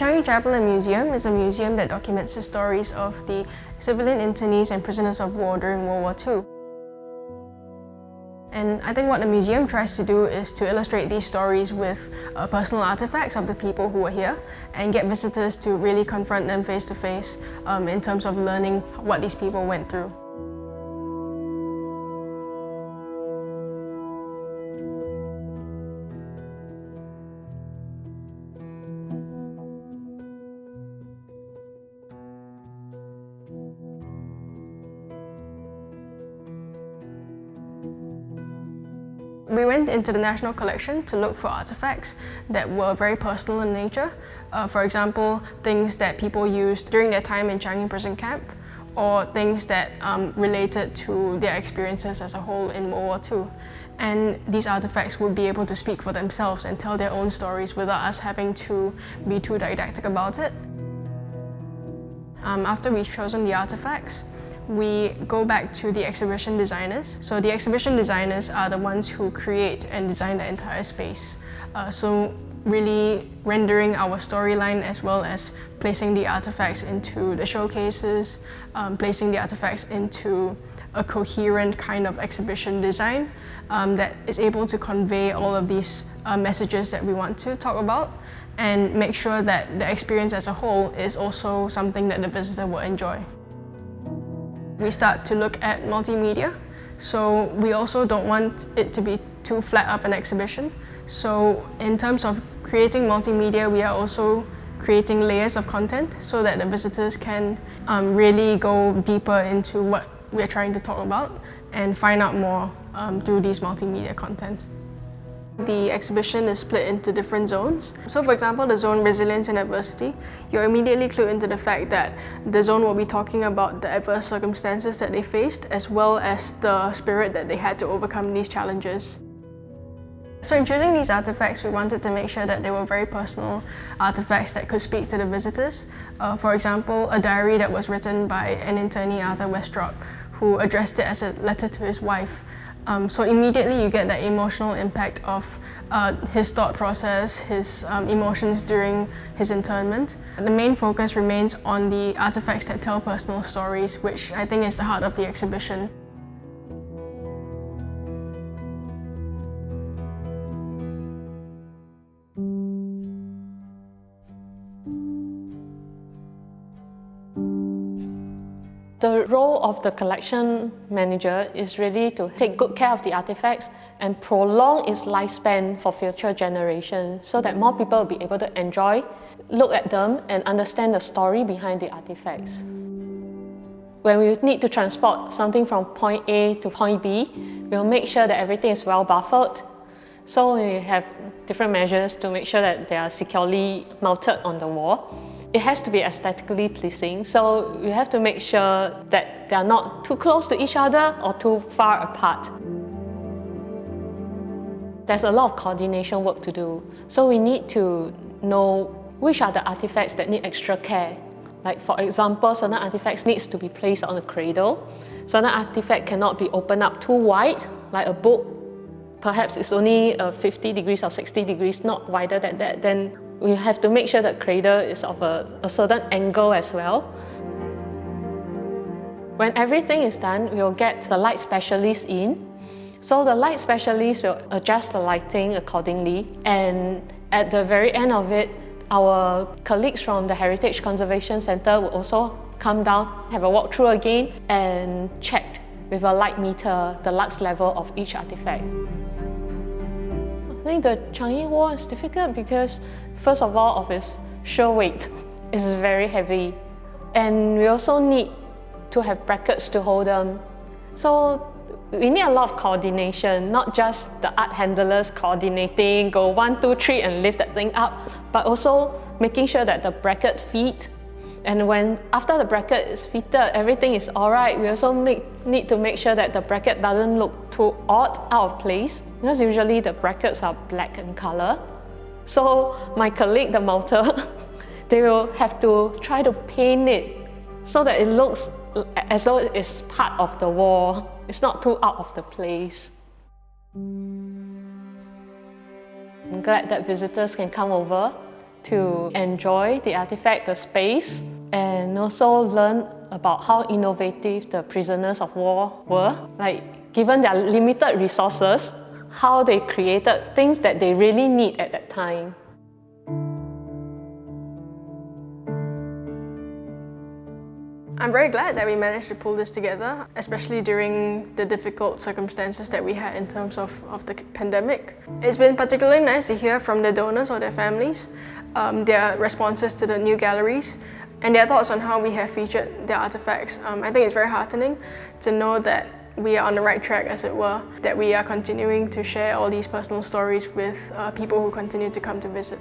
Changi Chapel and Museum is a museum that documents the stories of the civilian internees and prisoners of war during World War II. And I think what the museum tries to do is to illustrate these stories with personal artifacts of the people who were here and get visitors to really confront them face to face in terms of learning what these people went through. We went into the National Collection to look for artifacts that were very personal in nature. For example, things that people used during their time in Changi prison camp, or things that related to their experiences as a whole in World War II. And these artifacts would be able to speak for themselves and tell their own stories without us having to be too didactic about it. After we've chosen the artifacts, we go back to the exhibition designers. So the exhibition designers are the ones who create and design the entire space. So really rendering our storyline as well as placing the artifacts into the showcases, placing the artifacts into a coherent kind of exhibition design that is able to convey all of these messages that we want to talk about and make sure that the experience as a whole is also something that the visitor will enjoy. We start to look at multimedia, so we also don't want it to be too flat of an exhibition. So in terms of creating multimedia, we are also creating layers of content so that the visitors can really go deeper into what we're trying to talk about and find out more through these multimedia content. The exhibition is split into different zones. So for example, the zone Resilience and Adversity, you're immediately clued into the fact that the zone will be talking about the adverse circumstances that they faced as well as the spirit that they had to overcome these challenges. So in choosing these artifacts, we wanted to make sure that they were very personal artifacts that could speak to the visitors. For example, a diary that was written by an internee, Arthur Westrop, who addressed it as a letter to his wife. So immediately you get that emotional impact of his thought process, his emotions during his internment. The main focus remains on the artifacts that tell personal stories, which I think is the heart of the exhibition. The role of the collection manager is really to take good care of the artifacts and prolong its lifespan for future generations so that more people will be able to enjoy, look at them and understand the story behind the artifacts. When we need to transport something from point A to point B, we'll make sure that everything is well buffered. So we have different measures to make sure that they are securely mounted on the wall. It has to be aesthetically pleasing, so you have to make sure that they are not too close to each other or too far apart. There's a lot of coordination work to do, so we need to know which are the artifacts that need extra care. Like for example, certain artifacts needs to be placed on a cradle. Certain artifact cannot be opened up too wide, like a book. Perhaps it's only 50 degrees or 60 degrees, not wider than that. Then we have to make sure that cradle is of a certain angle as well. When everything is done, we'll get the light specialist in. So the light specialist will adjust the lighting accordingly. And at the very end of it, our colleagues from the Heritage Conservation Centre will also come down, have a walkthrough again, and check with a light meter the lux level of each artifact. I think the Changi wall is difficult because, first of all, of its sheer weight. It's very heavy. And we also need to have brackets to hold them. So we need a lot of coordination, not just the art handlers coordinating, go 1, 2, 3 and lift that thing up, but also making sure that the bracket fit. And when after the bracket is fitted, everything is all right, we also need to make sure that the bracket doesn't look too odd, out of place, because usually the brackets are black in color. So my colleague, the melter, they will have to try to paint it so that it looks as though it's part of the wall. It's not too out of the place. I'm glad that visitors can come over to enjoy the artifact, the space, and also learn about how innovative the prisoners of war were. Like, given their limited resources, how they created things that they really need at that time. I'm very glad that we managed to pull this together, especially during the difficult circumstances that we had in terms of the pandemic. It's been particularly nice to hear from the donors or their families, their responses to the new galleries, and their thoughts on how we have featured their artifacts. I think it's very heartening to know that we are on the right track, as it were, that we are continuing to share all these personal stories with people who continue to come to visit.